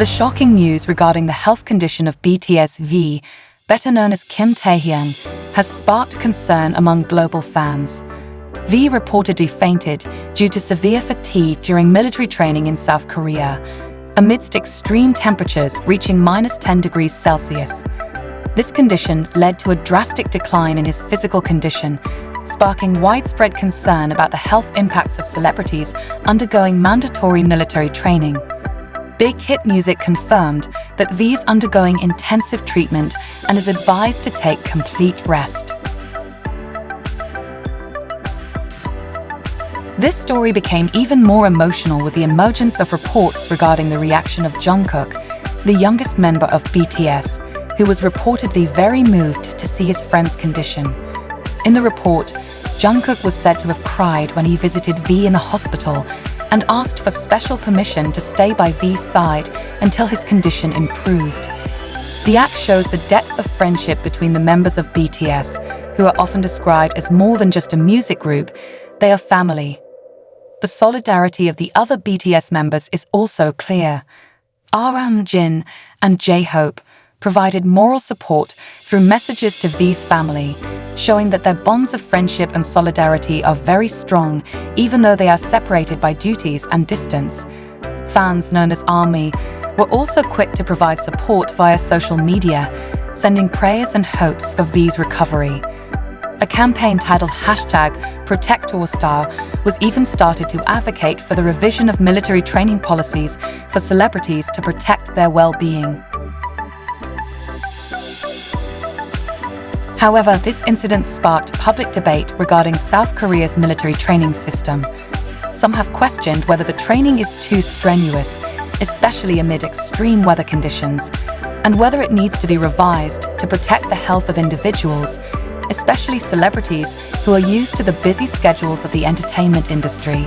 The shocking news regarding the health condition of BTS V, better known as Kim Taehyung, has sparked concern among global fans. V reportedly fainted due to severe fatigue during military training in South Korea, amidst extreme temperatures reaching -10 degrees Celsius. This condition led to a drastic decline in his physical condition, sparking widespread concern about the health impacts of celebrities undergoing mandatory military training. Big Hit Music confirmed that V is undergoing intensive treatment and is advised to take complete rest. This story became even more emotional with the emergence of reports regarding the reaction of Jungkook, the youngest member of BTS, who was reportedly very moved to see his friend's condition. In the report, Jungkook was said to have cried when he visited V in the hospital and asked for special permission to stay by V's side until his condition improved. The act shows the depth of friendship between the members of BTS, who are often described as more than just a music group. They are family. The solidarity of the other BTS members is also clear. RM, Jin, and J-Hope provided moral support through messages to V's family, showing that their bonds of friendship and solidarity are very strong, even though they are separated by duties and distance. Fans known as ARMY were also quick to provide support via social media, sending prayers and hopes for V's recovery. A campaign titled #ProtectOurStar was even started to advocate for the revision of military training policies for celebrities to protect their well-being. However, this incident sparked public debate regarding South Korea's military training system. Some have questioned whether the training is too strenuous, especially amid extreme weather conditions, and whether it needs to be revised to protect the health of individuals, especially celebrities who are used to the busy schedules of the entertainment industry.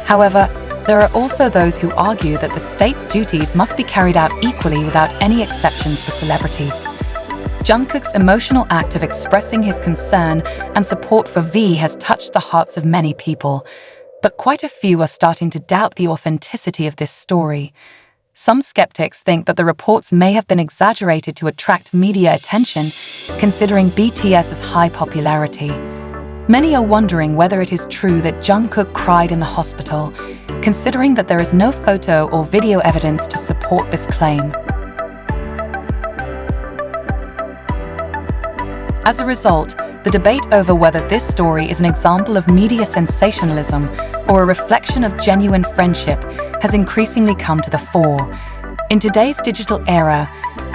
However, there are also those who argue that the state's duties must be carried out equally without any exceptions for celebrities. Jungkook's emotional act of expressing his concern and support for V has touched the hearts of many people, but quite a few are starting to doubt the authenticity of this story. Some skeptics think that the reports may have been exaggerated to attract media attention, considering BTS's high popularity. Many are wondering whether it is true that Jungkook cried in the hospital, considering that there is no photo or video evidence to support this claim. As a result, the debate over whether this story is an example of media sensationalism or a reflection of genuine friendship has increasingly come to the fore. In today's digital era,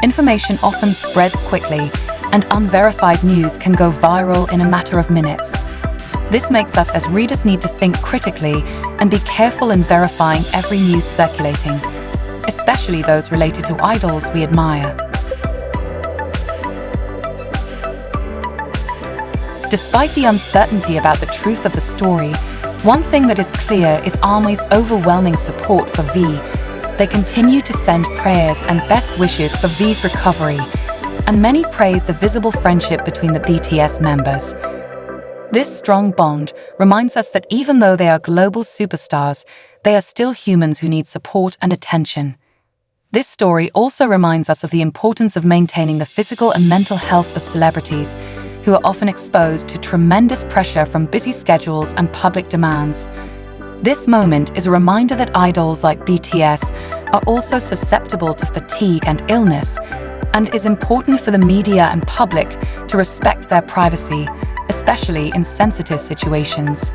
information often spreads quickly, and unverified news can go viral in a matter of minutes. This makes us as readers need to think critically and be careful in verifying every news circulating, especially those related to idols we admire. Despite the uncertainty about the truth of the story, one thing that is clear is ARMY's overwhelming support for V. They continue to send prayers and best wishes for V's recovery, and many praise the visible friendship between the BTS members. This strong bond reminds us that even though they are global superstars, they are still humans who need support and attention. This story also reminds us of the importance of maintaining the physical and mental health of celebrities, who are often exposed to tremendous pressure from busy schedules and public demands. This moment is a reminder that idols like BTS are also susceptible to fatigue and illness, and is important for the media and public to respect their privacy, especially in sensitive situations.